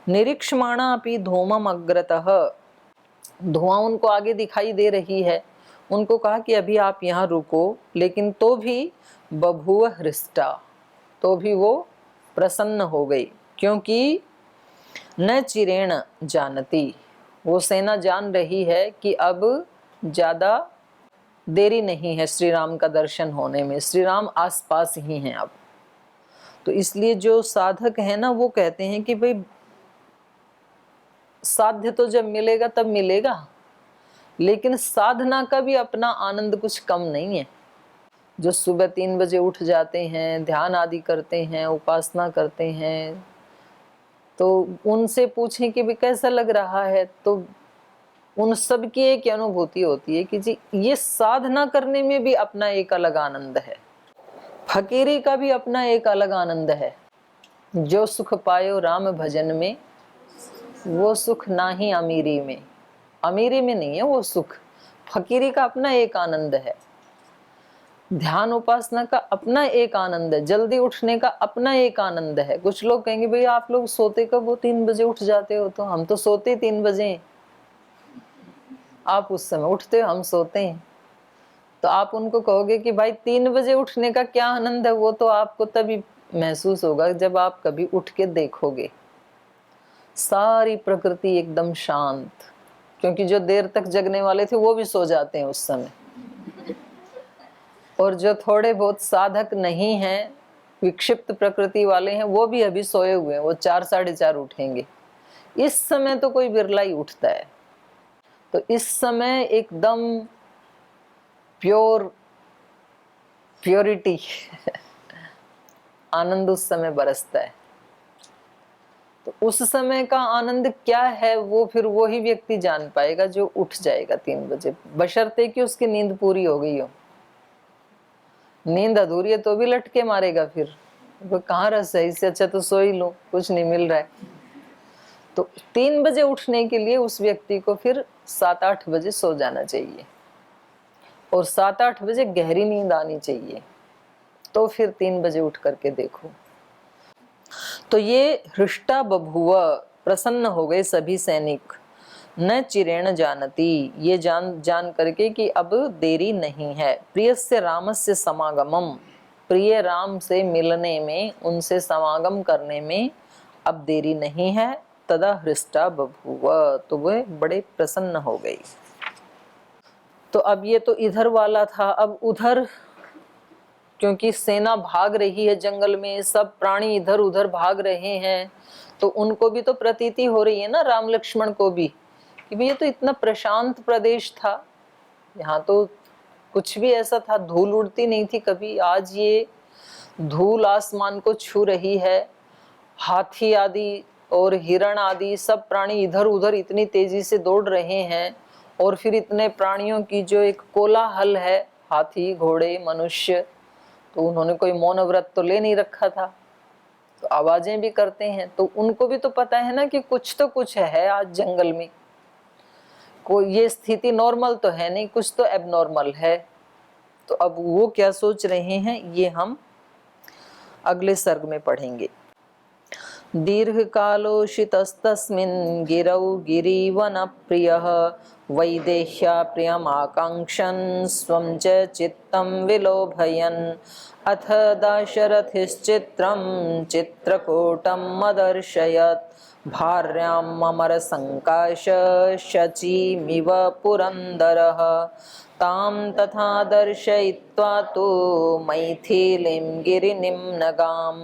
निरीक्षमाणा अपि धूमम अग्रतः, धुआं उनको आगे दिखाई दे रही है। उनको कहा कि अभी आप यहाँ रुको, लेकिन तो भी बभूव हृष्टा, तो भी वो प्रसन्न हो गई, क्योंकि न चिरेण जानती, वो सेना जान रही है कि अब ज्यादा देरी नहीं है श्री राम का दर्शन होने में, श्री राम आसपास ही हैं अब। तो इसलिए जो साधक है ना, वो कहते हैं कि भाई साध्य तो जब मिलेगा तब मिलेगा, लेकिन साधना का भी अपना आनंद कुछ कम नहीं है। जो सुबह 3 बजे उठ जाते हैं, ध्यान आदि करते हैं, उपासना करते हैं, तो उनसे पूछें कि भी कैसा लग रहा है, तो उन सब की एक अनुभूति होती है कि जी ये साधना करने में भी अपना एक अलग आनंद है, फकीरी का भी अपना एक अलग आनंद है। जो सुख पायो राम भजन में, वो सुख ना ही अमीरी में, अमीरी में नहीं है वो सुख। फकीरी का अपना एक आनंद है, ध्यान उपासना का अपना एक आनंद है, जल्दी उठने का अपना एक आनंद है। कुछ लोग कहेंगे भाई आप लोग सोते कब हो, 3 बजे उठ जाते हो? तो हम तो सोते 3 बजे, आप उस समय उठते हो, हम सोते हैं। तो आप उनको कहोगे कि भाई 3 बजे उठने का क्या आनंद है, वो तो आपको तभी महसूस होगा जब आप कभी उठ के देखोगे। सारी प्रकृति एकदम शांत, क्योंकि जो देर तक जगने वाले थे वो भी सो जाते हैं उस समय, और जो थोड़े बहुत साधक नहीं हैं, विक्षिप्त प्रकृति वाले हैं, वो भी अभी सोए हुए हैं, वो 4 साढ़े 4 उठेंगे। इस समय तो कोई बिरला ही उठता है। तो इस समय एकदम प्योरिटी आनंद उस समय बरसता है। तो उस समय का आनंद क्या है, वो फिर वो ही व्यक्ति जान पाएगा जो उठ जाएगा 3 बजे, बशर्ते कि उसकी नींद पूरी हो गई हो। नींद अधूरी है तो भी लटके मारेगा, फिर वो कहाँ रस है, इससे अच्छा तो सो ही लो, कुछ नहीं मिल रहा है। तो 3 बजे उठने के लिए उस व्यक्ति को फिर 7-8 बजे सो जाना चाहिए, और 7-8 बजे गहरी नींद आनी चाहिए, तो फिर 3 बजे उठ करके देखो। तो ये हृष्टा बभुव, प्रसन्न हो गए सभी सैनिक। न चिरेण जानती, ये जान करके कि अब देरी नहीं है। प्रियस्य रामस्य समागमम, प्रिय राम से मिलने में, उनसे समागम करने में अब देरी नहीं है। तदा हृष्टा बभुव, तो वह बड़े प्रसन्न हो गई। तो अब ये तो इधर वाला था। अब उधर, क्योंकि सेना भाग रही है जंगल में, सब प्राणी इधर उधर भाग रहे हैं, तो उनको भी तो प्रतीति हो रही है ना, राम लक्ष्मण को भी, कि भाई ये तो इतना प्रशांत प्रदेश था, यहाँ तो कुछ भी ऐसा था, धूल उड़ती नहीं थी कभी, आज ये धूल आसमान को छू रही है। हाथी आदि और हिरण आदि सब प्राणी इधर उधर इतनी तेजी से दौड़ रहे हैं, और फिर इतने प्राणियों की जो एक कोलाहल है, हाथी घोड़े मनुष्य, तो उन्होंने कोई मौन व्रत तो ले नहीं रखा था, तो आवाजें भी करते हैं, तो उनको भी तो पता है ना कि कुछ तो कुछ है आज जंगल में, कोई ये स्थिति नॉर्मल तो है नहीं, कुछ तो एबनॉर्मल है। तो अब वो क्या सोच रहे हैं, ये हम अगले सर्ग में पढ़ेंगे। दीर्घकालोषितस्तस्मिन् गिरौ गिरीवन प्रियः वैदेह्या प्रियमाकाङ्क्षन् स्वं च चित्तं विलोभयन् अथ दाशरथिश्चित्रं चित्रकूटम् अदर्शयत् भार्याम् अमरसङ्काश शचीमिव पुरन्दरः तां तथा दर्शयित्वा तु मैथिलीं गिरिनिम्नगां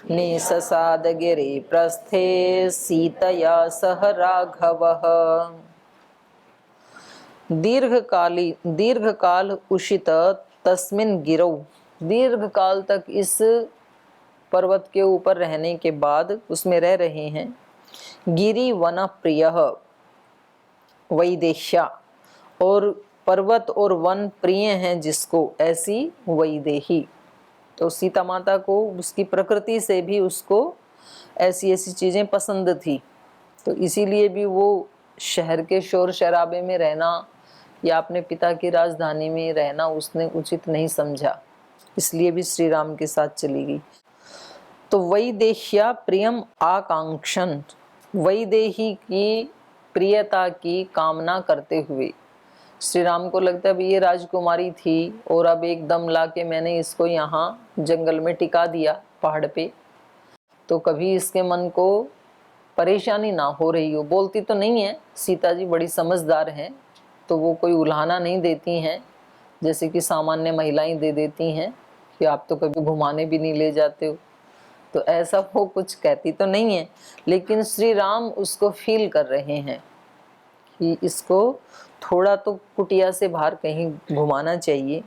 निससाद गिरिप्रस्थे सीतया सह राघवः। दीर्घकाल उषित तस्मिन् गिरौ, दीर्घ काल तक इस पर्वत के ऊपर रहने के बाद उसमें रह रहे हैं। गिरि वन प्रियः वैदेह्या, और पर्वत और वन प्रिय हैं जिसको, ऐसी वैदेही। तो सीता माता को उसकी प्रकृति से भी उसको ऐसी ऐसी चीजें पसंद थी, तो इसीलिए भी वो शहर के शोर शराबे में रहना या अपने पिता की राजधानी में रहना उसने उचित नहीं समझा, इसलिए भी श्री राम के साथ चली गई। तो वैदेह्या प्रियम आकांक्षन, वैदेही की प्रियता की कामना करते हुए श्री राम को लगता है ये राजकुमारी थी और अब एकदम लाके मैंने इसको यहाँ जंगल में टिका दिया पहाड़ पे, तो कभी इसके मन को परेशानी ना हो रही हो। बोलती तो नहीं है, सीता जी बड़ी समझदार हैं, तो वो कोई उल्हाना नहीं देती हैं जैसे कि सामान्य महिलाएं दे देती हैं कि आप तो कभी घुमाने भी नहीं ले जाते हो, तो ऐसा वो कुछ कहती तो नहीं है। लेकिन श्री राम उसको फील कर रहे हैं कि इसको थोड़ा तो कुटिया से बाहर कहीं घुमाना चाहिए।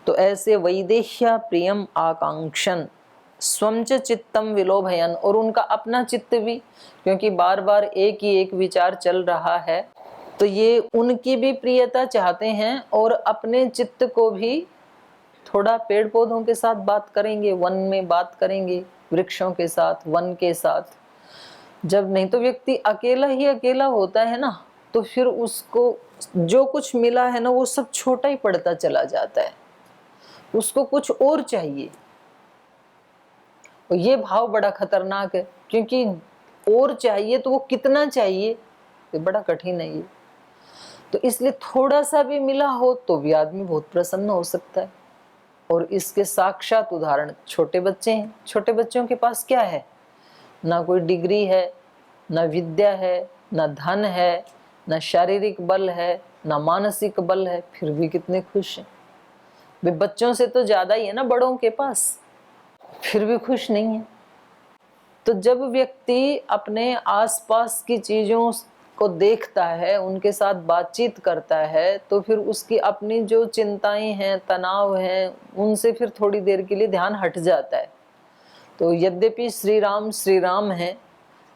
तो ऐसे वैदेह्या प्रियम आकांक्षन स्वं च चित्तम विलोभयन, और उनका अपना चित्त भी, क्योंकि बार बार एक ही एक विचार चल रहा है, तो ये उनकी भी प्रियता चाहते हैं और अपने चित्त को भी थोड़ा पेड़ पौधों के साथ बात करेंगे, वन में बात करेंगे, वृक्षों के साथ, वन के साथ। जब नहीं तो व्यक्ति अकेला ही अकेला होता है ना, तो फिर उसको जो कुछ मिला है ना वो सब छोटा ही पड़ता चला जाता है, उसको कुछ और चाहिए। और ये भाव बड़ा खतरनाक है, क्योंकि और चाहिए तो वो कितना चाहिए, ये बड़ा कठिन है ये। तो इसलिए थोड़ा सा भी मिला हो तो भी आदमी बहुत प्रसन्न हो सकता है। और इसके साक्षात उदाहरण छोटे बच्चे हैं। छोटे बच्चों के पास क्या है, ना कोई डिग्री है, ना विद्या है, ना धन है, ना शारीरिक बल है, ना मानसिक बल है, फिर भी कितने खुश हैं। वे बच्चों से तो ज्यादा ही है ना बड़ों के पास, फिर भी खुश नहीं है। तो जब व्यक्ति अपने आसपास की चीजों को देखता है, उनके साथ बातचीत करता है, तो फिर उसकी अपनी जो चिंताएं हैं, तनाव हैं, उनसे फिर थोड़ी देर के लिए ध्यान हट जाता है। तो यद्यपि श्री राम हैं,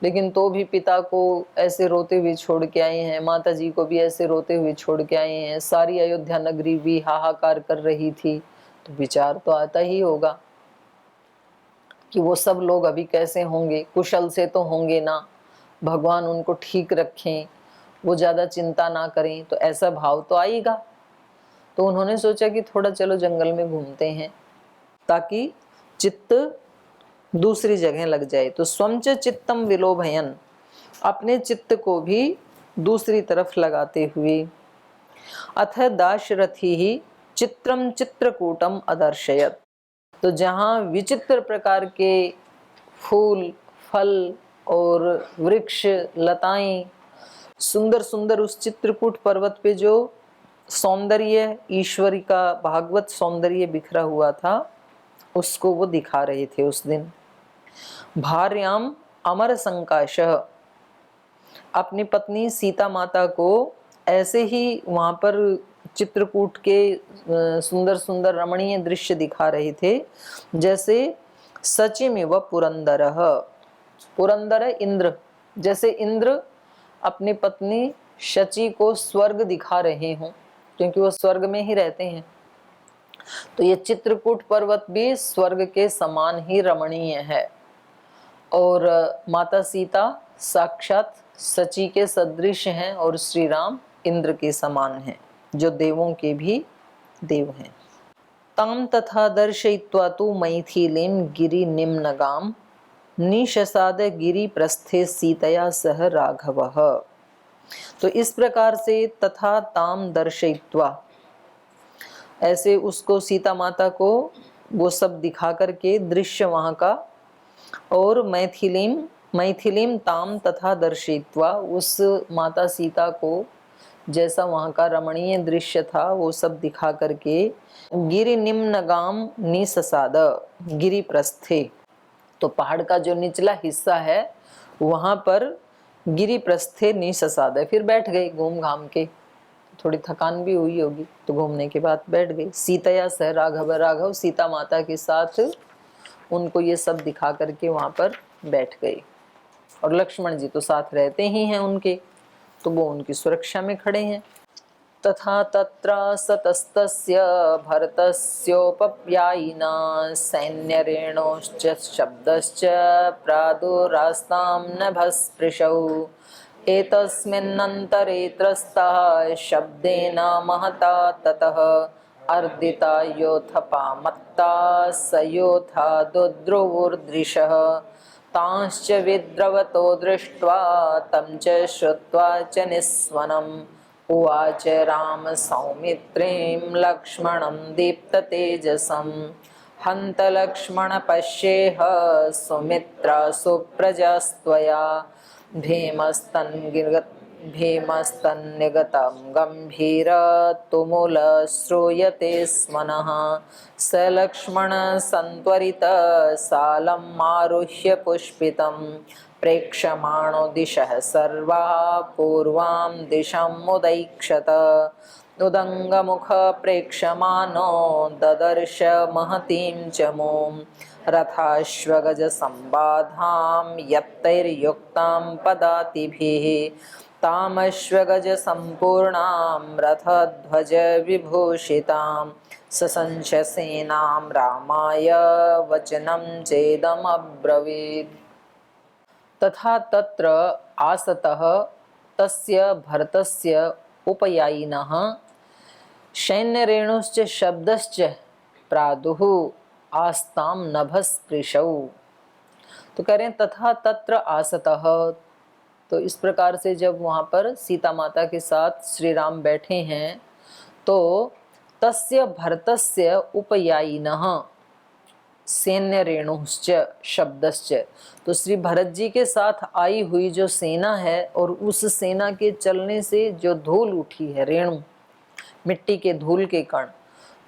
लेकिन तो भी पिता को ऐसे रोते हुए छोड़ के आए हैं, माता जी को भी ऐसे रोते हुए छोड़ के आए हैं, सारी अयोध्या नगरी भी हाहाकार कर रही थी। तो विचार तो आता ही होगा कि वो सब लोग अभी कैसे होंगे, कुशल से तो होंगे ना, भगवान उनको ठीक रखें, वो ज़्यादा चिंता ना करें, तो ऐसा भाव तो आएगा। तो उन्होंने सोचा कि थोड़ा चलो जंगल में घूमते हैं ताकि चित्त दूसरी जगह लग जाए। तो स्वं च चित्तम विलोभयन, अपने चित्त को भी दूसरी तरफ लगाते हुए। अथ दाशरथी ही चित्रम चित्रकूटम अदर्शयत, तो जहाँ विचित्र प्रकार के फूल, फल और वृक्ष, लताएं, सुंदर सुंदर उस चित्रकूट पर्वत पे जो सौंदर्य, ईश्वरी का भागवत सौंदर्य बिखरा हुआ था, उसको वो दिखा रहे थे उस दिन। भार्याम अमर संकाशः, अपनी पत्नी सीता माता को ऐसे ही वहां पर चित्रकूट के सुंदर सुंदर रमणीय दृश्य दिखा रहे थे, जैसे सचिमिव पुरंदरः, पुरंदर इंद्र, जैसे इंद्र अपनी पत्नी शची को स्वर्ग दिखा रहे हों, क्योंकि वो स्वर्ग में ही रहते हैं। तो ये चित्रकूट पर्वत भी स्वर्ग के समान ही रमणीय है, और माता सीता साक्षात सची के सदृश हैं, और श्री राम इंद्र के समान हैं, जो देवों के भी देव हैं। ताम तथा दर्शयित्वा तु मैथिलीं गिरि निम्नगाम निशसाद गिरि प्रस्थे सीतया सह राघवः। तो इस प्रकार से तथा ताम दर्शयित्वा, ऐसे उसको सीता माता को वो सब दिखा करके दृश्य वहाँ का, और मैथिलीम ताम तथा दर्शयित्वा, उस माता सीता को जैसा वहाँ का रमणीय दृश्य था वो सब दिखा करके गिरि निम्नगाम निससाद, गिरि प्रस्थे, तो पहाड़ का जो निचला हिस्सा है वहाँ पर गिरि प्रस्थे निससाद है, फिर बैठ गई घूम घाम के, थोड़ी थकान भी हुई होगी तो घूमने के बाद बैठ गई। सीतया सह राघव, राघव सीता माता के साथ उनको ये सब दिखा करके वहाँ पर बैठ गए, और लक्ष्मण जी तो साथ रहते ही हैं उनके, तो वो उनकी सुरक्षा में खड़े हैं। तथा तत्र सतस्तस्य भरतस्योपव्यायिना सैन्यरेणोश्च शब्दश्च प्रादुरास्तां नभस्पृशौ, एतस्मिन्नन्तरे त्रस्तः शब्देन महता ततः अर्दिता योथपामत्ता स योथा दुद्रुवुर्दृशः, तांश्च विद्रवतो दृष्ट्वा तं च श्रुत्वा च निस्वनम्, उवाच राम सौमित्रीं लक्ष्मणं दीप्ततेजसं, हन्त लक्ष्मण पश्येह सुमित्रा सुप्रजास्त्वया, भीमस्तन्निगतं गम्भीर तुमुल श्रूयते स्मनः, स लक्ष्मण सन्त्वरित सालम् आरुह्य पुष्पितं, प्रेक्षमाणो दिशः सर्वाः पूर्वां दिशम् उदैक्षत, उदङ्गमुख प्रेक्षमाणो ददर्श महतीं च मूं, रथाश्वगज संबाधां यत्तैर्युक्तां पदातिभिः, तामश्वगज सम्पूर्णां रथध्वज विभूषितां, ससंच सेनां रामाय वचनं चेदमब्रवीत्। तथा तत्र आसतः तस्य भरतस्य उपयायिनः सैन्यरेणुश्च शब्दश्च प्रादुः आस्तां नभस्पृशौ, तो कह रहे हैं तथा तत्र आसतः, तो इस प्रकार से जब वहाँ पर सीता माता के साथ श्री राम बैठे हैं, तो तस्य भरतस्य उपयायिनः सैन्य रेणुश्च शब्दश्च, तो श्री भरत जी के साथ आई हुई जो सेना है और उस सेना के चलने से जो धूल उठी है, रेणु मिट्टी के धूल के कण,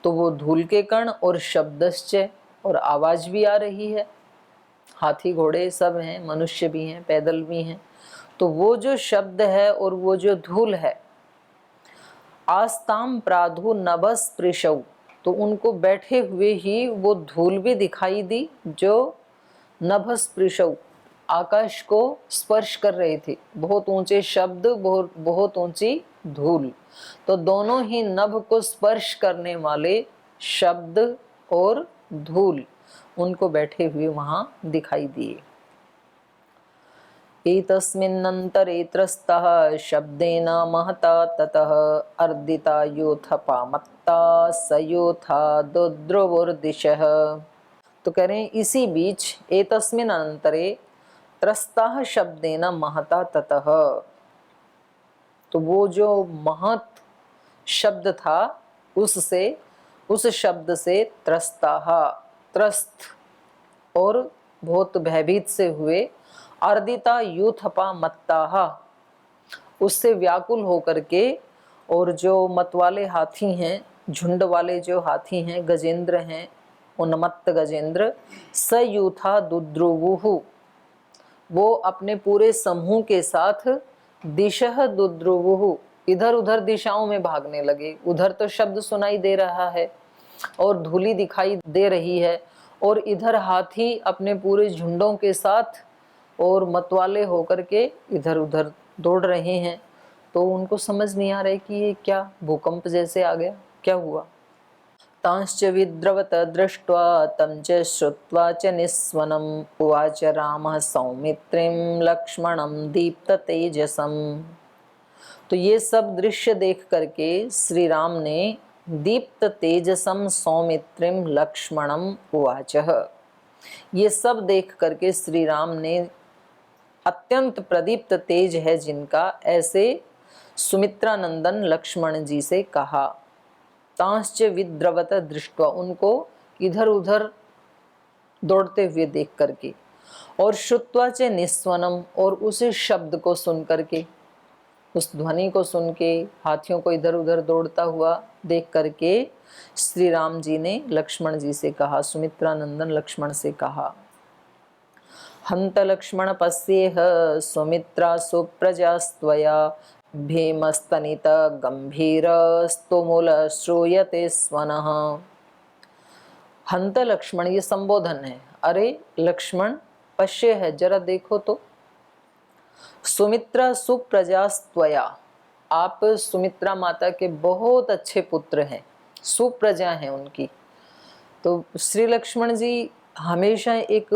तो वो धूल के कण और शब्दश्च, और आवाज भी आ रही है, हाथी घोड़े सब हैं, मनुष्य भी हैं, पैदल भी हैं, तो वो जो शब्द है और वो जो धूल है, आस्ताम प्राधु नभस्पृशौ, तो उनको बैठे हुए ही वो धूल भी दिखाई दी जो नभस्पृशौ, आकाश को स्पर्श कर रही थी, बहुत ऊंचे शब्द, बहुत ऊंची धूल, तो दोनों ही नभ को स्पर्श करने वाले शब्द और धूल उनको बैठे हुए वहां दिखाई दिए। एतस्मिन्नन्तरे त्रस्तः शब्देन महता ततः अर्दिता योथपामत्ता स योथा दुद्रुवुर्दिशः, तो कह रहे हैं इसी बीच एतस्मिन् अनंतरे त्रस्तः शब्देन महता ततः, तो वो जो महत शब्द था उससे, उस शब्द से त्रस्ताः, त्रस्त और बहुत भयभीत से हुए, अर्दिता यूथपा मत्ताः, उससे व्याकुल होकर के, और जो मत वाले हाथी हैं, झुंड वाले जो हाथी हैं, गजेंद्र हैं, उन्मत्त गजेंद्र, सयूथा दुद्रुवुहु, वो अपने पूरे समूह के साथ दिशह दुद्रुवुहु, इधर उधर दिशाओं में भागने लगे। उधर तो शब्द सुनाई दे रहा है और धूली दिखाई दे रही है, और इधर हाथी अपने पूरे झुंडों के साथ और मतवाले होकर के इधर उधर दौड़ रहे हैं, तो उनको समझ नहीं आ रहा कि ये क्या भूकंप जैसे आ गया, क्या हुआ। तांश्च विद्रवत दृष्ट्वा तं च श्रुत्वा च निस्वनम्, उवाच रामः सौमित्रीं लक्ष्मणं दीप्त तेजसम्, तो ये सब दृश्य देख करके श्री राम ने दीप्त तेजसम सौमित्रीं लक्ष्मणम उवाचः, ये सब देख करके श्री राम ने अत्यंत प्रदीप्त तेज है जिनका, ऐसे सुमित्रा नंदन लक्ष्मण जी से कहा। तांश्च विद्रवत दृष्ट्वा, उनको इधर उधर दौड़ते हुए देख करके, और श्रुत्वा च निस्वनम, और उस शब्द को सुन करके, उस ध्वनि को सुन के, हाथियों को इधर उधर दौड़ता हुआ देख करके श्री राम जी ने लक्ष्मण जी से कहा, सुमित्रा नंदन लक्ष्मण से कहा, हंत लक्ष्मण पश्येह सुमित्रा सुप्रजास्त्वया भीमस्तनित गंभीर स्तुमुल श्रूयते स्वनः। हंत लक्ष्मण, ये संबोधन है। अरे लक्ष्मण, पश्य है, जरा देखो तो, सुमित्रा सुप्रजास्त्वया, आप सुमित्रा माता के बहुत अच्छे पुत्र हैं, सुप्रजा हैं उनकी। तो श्री लक्ष्मण जी हमेशा एक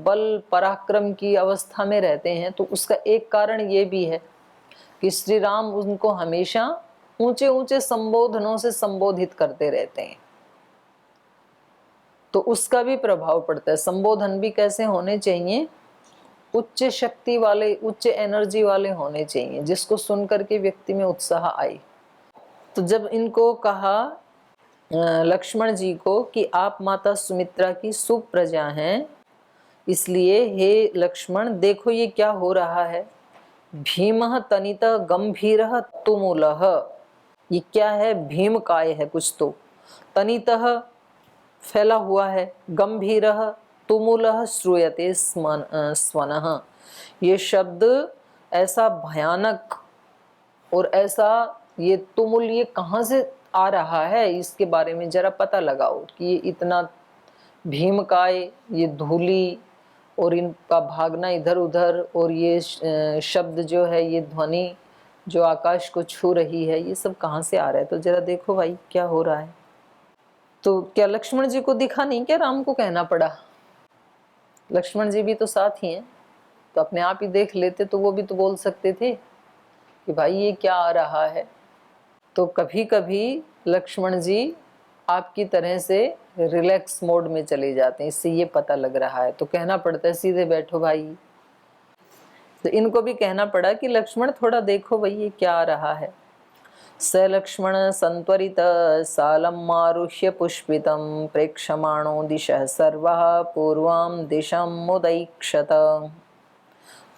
बल पराक्रम की अवस्था में रहते हैं, तो उसका एक कारण ये भी है कि श्री राम उनको हमेशा ऊंचे ऊंचे संबोधनों से संबोधित करते रहते हैं, तो उसका भी प्रभाव पड़ता है। संबोधन भी कैसे होने चाहिए, उच्च शक्ति वाले, उच्च एनर्जी वाले होने चाहिए, जिसको सुन करके व्यक्ति में उत्साह आए। तो जब इनको कहा लक्ष्मण जी को कि आप माता सुमित्रा की सुप्रजा हैं, इसलिए हे लक्ष्मण देखो ये क्या हो रहा है। भीमः तनित गंभीरः तुमुलः, ये क्या है, भीम काय है कुछ तो, तनितः फैला हुआ है, गंभीरः तुमुलः श्रूयते स्वनः, ये शब्द ऐसा भयानक और ऐसा, ये तुमुल ये कहाँ से आ रहा है, इसके बारे में जरा पता लगाओ कि ये इतना भीमकाय, ये धूली और इनका भागना इधर उधर, और ये शब्द जो है, ये ध्वनि जो आकाश को छू रही है, ये सब कहाँ से आ रहा है, तो जरा देखो भाई क्या हो रहा है। तो क्या लक्ष्मण जी को दिखा नहीं, क्या राम को कहना पड़ा? लक्ष्मण जी भी तो साथ ही हैं, तो अपने आप ही देख लेते तो वो भी तो बोल सकते थे कि भाई ये क्या आ रहा है। तो कभी कभी लक्ष्मण जी आपकी तरह से रिलैक्स मोड में चले जाते हैं, इससे ये पता लग रहा है, तो कहना पड़ता है सीधे बैठो भाई। तो इनको भी कहना पड़ा कि लक्ष्मण थोड़ा देखो भाई ये क्या आ रहा है। स लक्ष्मण संत्वरित सालम आरुह्य पुष्पितं प्रेक्षमाणो दिशः सर्वः पूर्वां दिशं मुदैक्षत।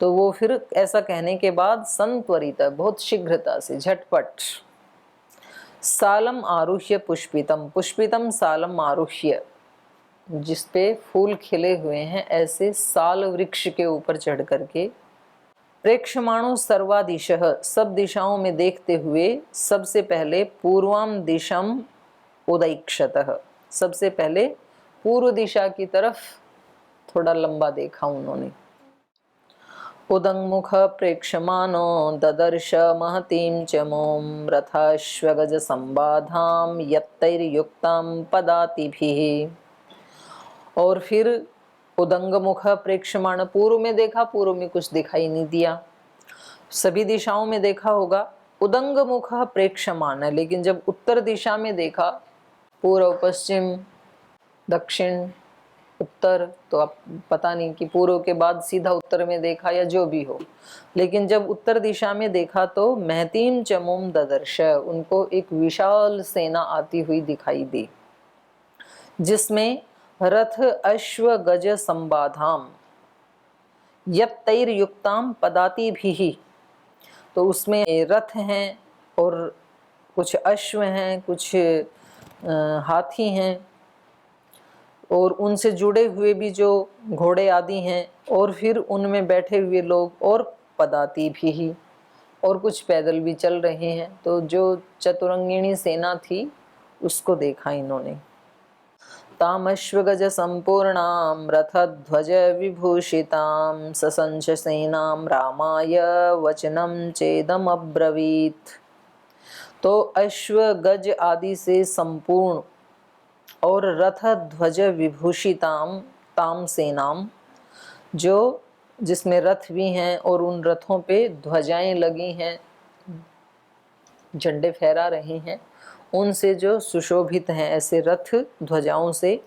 तो वो फिर ऐसा कहने के बाद संत्वरित, बहुत शीघ्रता से, झटपट, सालम आरुह्य पुष्पितम, पुष्पितम सालम आरुह्य, जिसपे फूल खिले हुए हैं, ऐसे साल वृक्ष के ऊपर चढ़ करके, प्रेक्षमाणो सर्वादिशः, सब दिशाओं में देखते हुए, सबसे पहले पूर्वाम दिशम उदैक्षतः, सबसे पहले पूर्व दिशा की तरफ थोड़ा लंबा देखा उन्होंने। उदंगमुख प्रेक्षमानो ददर्श महतीं च मों रथाश्वगज संबाधां यत्तैर्युक्तां पदातिभिः। और फिर उदंगमुख प्रेक्षमाण, पूर्व में देखा, पूर्व में कुछ दिखाई नहीं दिया, सभी दिशाओं में देखा होगा, उदंगमुख प्रेक्षमाण, लेकिन जब उत्तर दिशा में देखा, पूर्व पश्चिम दक्षिण उत्तर, तो अब पता नहीं कि पूर्व के बाद सीधा उत्तर में देखा या जो भी हो, लेकिन जब उत्तर दिशा में देखा तो महतीम चमुम ददर्श, उनको एक विशाल सेना आती हुई दिखाई दी, जिसमें रथ अश्व गज संबाधाम यत्तैर्युक्ताम पदातिभिः, तो उसमें रथ हैं और कुछ अश्व हैं, कुछ हाथी हैं, और उनसे जुड़े हुए भी जो घोड़े आदि हैं, और फिर उनमें बैठे हुए लोग, और पदाति भी, और कुछ पैदल भी चल रहे हैं। तो जो चतुरंगिणी सेना थी उसको देखा इन्होंने। तामश्वगज संपूर्णां रथध्वज विभूषितां ससंच सेनां रामाय वचनं चेदम अब्रवीत। तो अश्व गज आदि से संपूर्ण और रथ ध्वज विभूषिताम, ताम सेनाम, जो जिसमें रथ भी हैं और उन रथों पे ध्वजाएं लगी हैं, झंडे फहरा रहे हैं, उनसे जो सुशोभित हैं ऐसे रथ ध्वजाओं से,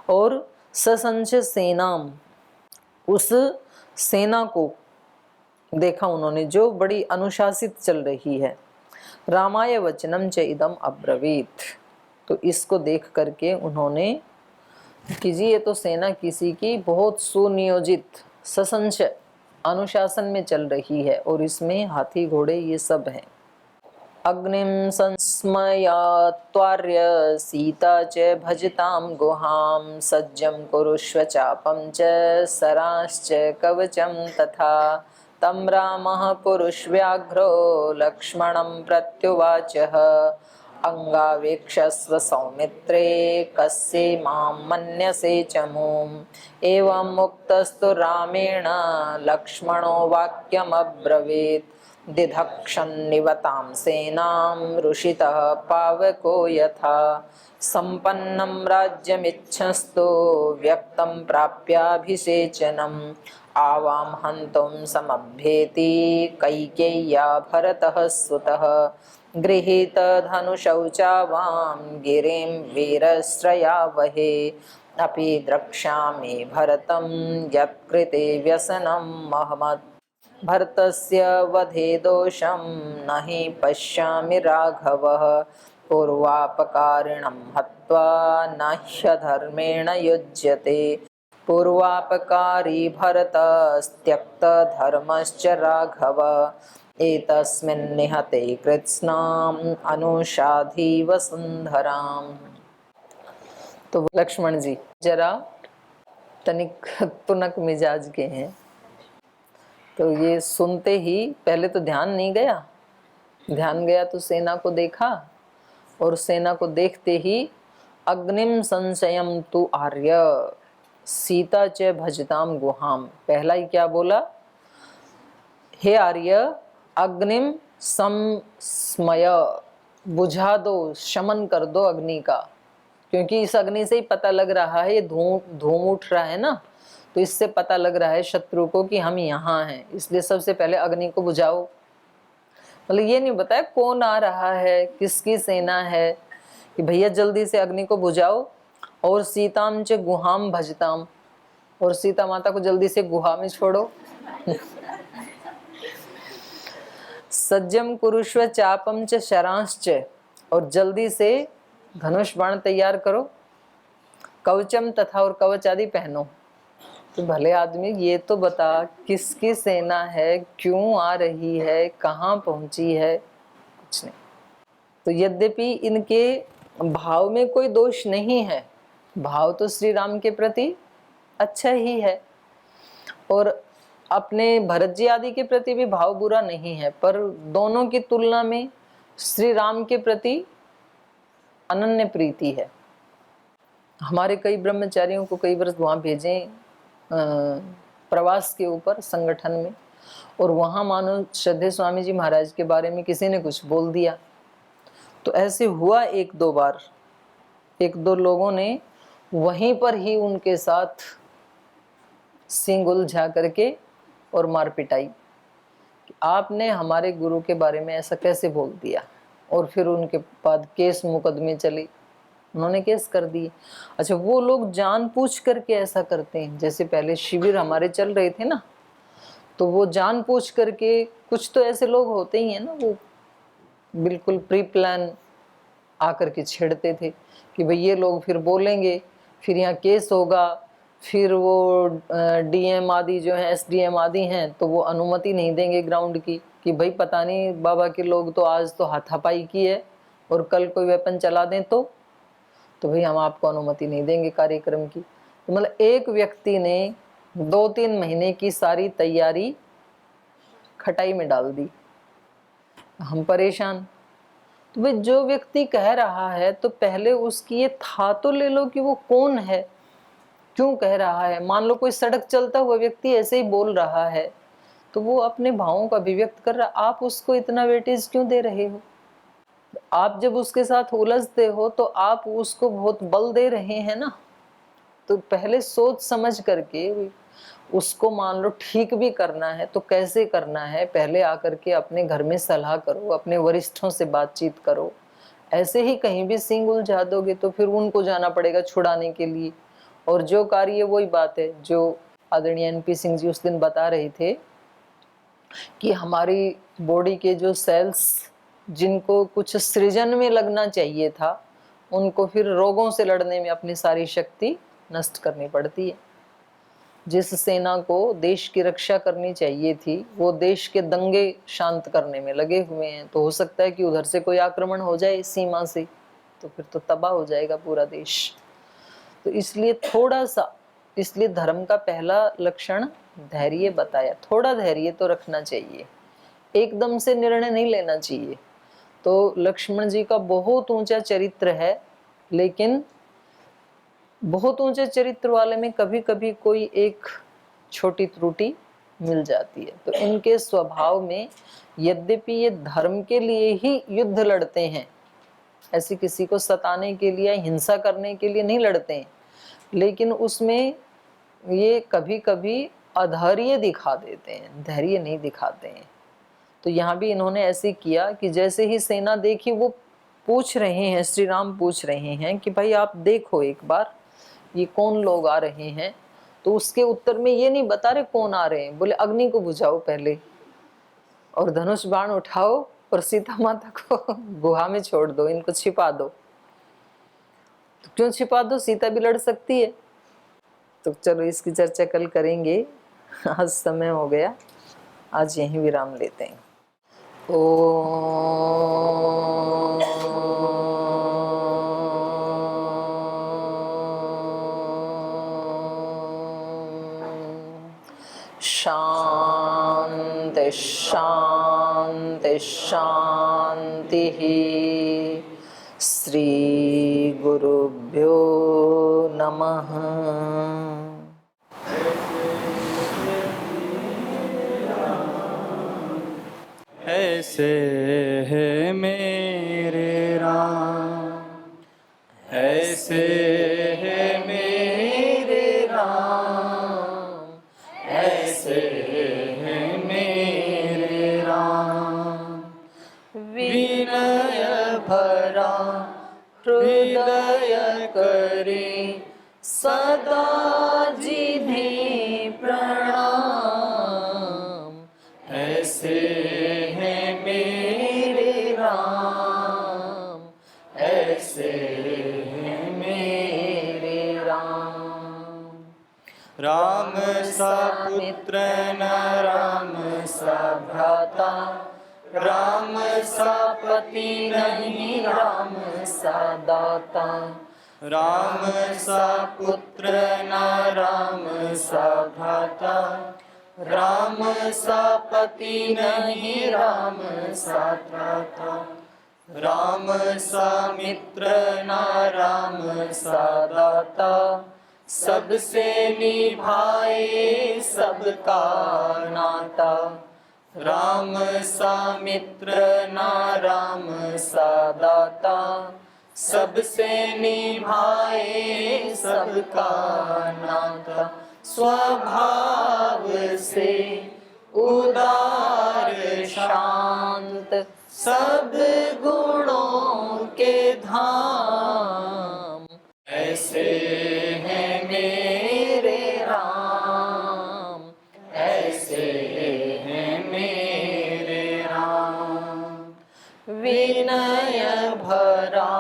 और ससंच सेनाम, उस सेना को देखा उन्होंने, जो बड़ी अनुशासित चल रही है। रामाय वचनम च इदम अब्रवीत, तो इसको देख करके उन्होंने कि जी ये तो सेना किसी की बहुत सुनियोजित ससंशय अनुशासन में चल रही है और इसमें हाथी घोड़े ये सब हैं। अग्निम संस्मयात्वार्य सीता च भजतां गुहां सज्जं कुरुष्व चापं च सरांश्च कवचं तथा तं रामः पुरुषव्याघ्रो लक्ष्मणं प्रत्युवाचः अंगावेक्षस्व सौमित्रे कस्य मां मन्यसे च मूम् एवं मुक्तस्तु रामेण लक्ष्मणो वाक्यमब्रवीत् दिधक्षन्निवतां सेनां रुषितः पावको यथा सम्पन्नं राज्यमिच्छस्तु व्यक्तं प्राप्याभिषेचनम् आवां हन्तुं समभ्येति कैकेय्या भरतः सुतः गृहीत धनुषौ चावां गिरिं वीरश्रयावहे अपि द्रक्ष्यामि भरतं यत्कृते व्यसनं महमत् भरतस्य वधे दोषं न हि पश्यामि राघवः पूर्वापकारिणं हत्वा न ह्यधर्मेण युज्यते पूर्वापकारी भरतस्त्यक्तधर्मश्च राघव एतस्मिन् निहते कृत्स्नाम् अनुषाधी वसुंधराम्। तो लक्ष्मण जी जरा तनिक तुनक मिजाज के हैं, तो ये सुनते ही पहले तो ध्यान नहीं गया, ध्यान गया तो सेना को देखा और सेना को देखते ही अग्निम संशयम तु आर्य सीता च भजताम गुहाम, पहला ही क्या बोला, हे आर्य अग्निम संस्मय, बुझा दो, शमन कर दो अग्नि का, क्योंकि इस अग्नि से ही पता लग रहा है, ये धूम उठ रहा है ना, तो इससे पता लग रहा है शत्रु को कि हम यहाँ हैं, इसलिए सबसे पहले अग्नि को बुझाओ। मतलब ये नहीं बताया कौन आ रहा है, किसकी सेना है, कि भैया जल्दी से अग्नि को बुझाओ और सीताम च गुहाम भजताम, और सीता माता को जल्दी से गुहा में छोड़ो। सज्जम कुरुष्व चापम च शरांश्च, और जल्दी से धनुष बाण तैयार करो, कवचम तथा, और कवच आदि पहनो। तो भले आदमी ये तो बता किसकी सेना है, क्यों आ रही है, कहाँ पहुंची है, कुछ नहीं। तो यद्यपि इनके भाव में कोई दोष नहीं है, भाव तो श्री राम के प्रति अच्छा ही है और अपने भरत जी आदि के प्रति भी भाव बुरा नहीं है, पर दोनों की तुलना में श्री राम के प्रति अनन्य प्रीति है। हमारे कई ब्रह्मचारियों को कई वर्ष वहाँ भेजें प्रवास के ऊपर संगठन में, और वहाँ मानो श्रद्धे स्वामी जी महाराज के बारे में किसी ने कुछ बोल दिया, तो ऐसे हुआ एक दो बार, एक दो लोगों ने वहीं पर ही उनके साथ सिंग उलझा करके और मार पिटाई कि आपने हमारे गुरु के बारे में ऐसा कैसे बोल दिया, और फिर उनके बाद केस मुकदमे चले, उन्होंने केस कर दिए। अच्छा, वो लोग जानबूझ करके ऐसा करते हैं, जैसे पहले शिविर हमारे चल रहे थे ना, तो वो जानबूझ करके, कुछ तो ऐसे लोग होते ही हैं ना, वो बिल्कुल प्री प्लान आकर के छेड़ते थे कि भाई ये लोग फिर बोलेंगे, फिर यहाँ केस होगा, फिर वो डीएम आदि जो हैं, एसडीएम आदि हैं, तो वो अनुमति नहीं देंगे ग्राउंड की कि भाई पता नहीं बाबा के लोग तो आज तो हाथापाई की है और कल कोई वेपन चला दें तो भाई हम आपको अनुमति नहीं देंगे कार्यक्रम की। तो मतलब एक व्यक्ति ने 2-3 महीने की सारी तैयारी खटाई में डाल दी, हम परेशान। तो भाई जो व्यक्ति कह रहा है तो पहले उसकी ये था तो ले लो कि वो कौन है, क्यों कह रहा है। मान लो कोई सड़क चलता हुआ व्यक्ति ऐसे ही बोल रहा है तो वो अपने भावों का अभिव्यक्त कर रहा, आप उसको इतना वेटेज क्यों दे रहे हो? आप जब उसके साथ उलझते हो तो आप उसको बहुत बल दे रहे हैं ना, तो पहले सोच समझ करके उसको मान लो ठीक भी करना है तो कैसे करना है, पहले आकर के अपने घर में सलाह करो, अपने वरिष्ठों से बातचीत करो। ऐसे ही कहीं भी सिंग उलझा दोगे तो फिर उनको जाना पड़ेगा छुड़ाने के लिए। और जो कार्य, वही बात है जो आदरणीय एनपी सिंह जी उस दिन बता रहे थे कि हमारी बॉडी के जो सेल्स जिनको कुछ सृजन में लगना चाहिए था, उनको फिर रोगों से लड़ने में अपनी सारी शक्ति नष्ट करनी पड़ती है। जिस सेना को देश की रक्षा करनी चाहिए थी, वो देश के दंगे शांत करने में लगे हुए हैं। तो हो सकता है कि उधर से कोई आक्रमण हो जाए सीमा से, तो फिर तो तबाह हो जाएगा पूरा देश। तो इसलिए थोड़ा सा, इसलिए धर्म का पहला लक्षण धैर्य बताया। थोड़ा धैर्य तो रखना चाहिए, एकदम से निर्णय नहीं लेना चाहिए। तो लक्ष्मण जी का बहुत ऊंचा चरित्र है, लेकिन बहुत ऊंचे चरित्र वाले में कभी कभी कोई एक छोटी त्रुटि मिल जाती है। तो इनके स्वभाव में, यद्यपि ये धर्म के लिए ही युद्ध लड़ते हैं, ऐसे किसी को सताने के लिए, हिंसा करने के लिए नहीं लड़ते हैं, लेकिन उसमें ये कभी कभी अधैर्य दिखा देते हैं, धैर्य नहीं दिखाते हैं। तो यहाँ भी इन्होंने ऐसे किया कि जैसे ही सेना देखी, वो पूछ रहे हैं, श्री राम पूछ रहे हैं कि भाई आप देखो एक बार ये कौन लोग आ रहे हैं। तो उसके उत्तर में ये नहीं बता रहे कौन आ रहे हैं, बोले अग्नि को बुझाओ पहले और धनुष बाण उठाओ और सीता माता को गुहा में छोड़ दो, इनको छिपा दो। तो क्यों छिपा दो, सीता भी लड़ सकती है। तो चलो इसकी चर्चा कल करेंगे, आज समय हो गया, आज यहीं विराम लेते हैं। शांति शांति शांति। श्री गुरुभ्यो नमः। ऐसे है मेरे राम, ऐसे है मेरे राम, ऐसे है मेरे राम। विनय भरा हृदय करे सदा जिन्हें प्रणाम। ऐसे है मेरे राम, ऐसे है मेरे राम। राम सा पुत्र न राम सा भ्राता, राम सा पति नहीं राम सा दाता। राम सा पुत्र न राम सा भ्राता, राम सा पति नहीं राम सा त्राता। राम सा मित्र ना राम सा दाता, सबसे निभाए सबका नाता। राम सा मित्र ना राम सा दाता, सबसे निभाए सबका नाता। स्वभाव से उदार शांत, सब गुणों के धाम। ऐसे हैं मेरे राम, ऐसे हैं मेरे राम। विनय भरा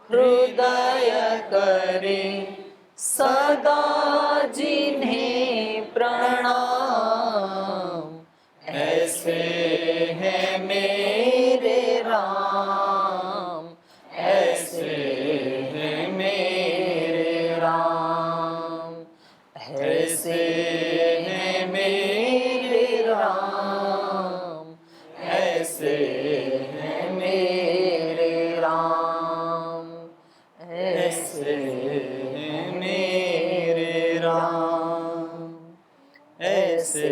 हृदय करे सदा जिन्हें प्रणाम। ऐसे हैं मेरे राम, ऐसे हैं मेरे राम, ऐसे हैं मेरे राम, ऐसे हैं मेरे राम, ऐसे हैं मेरे राम, ऐसे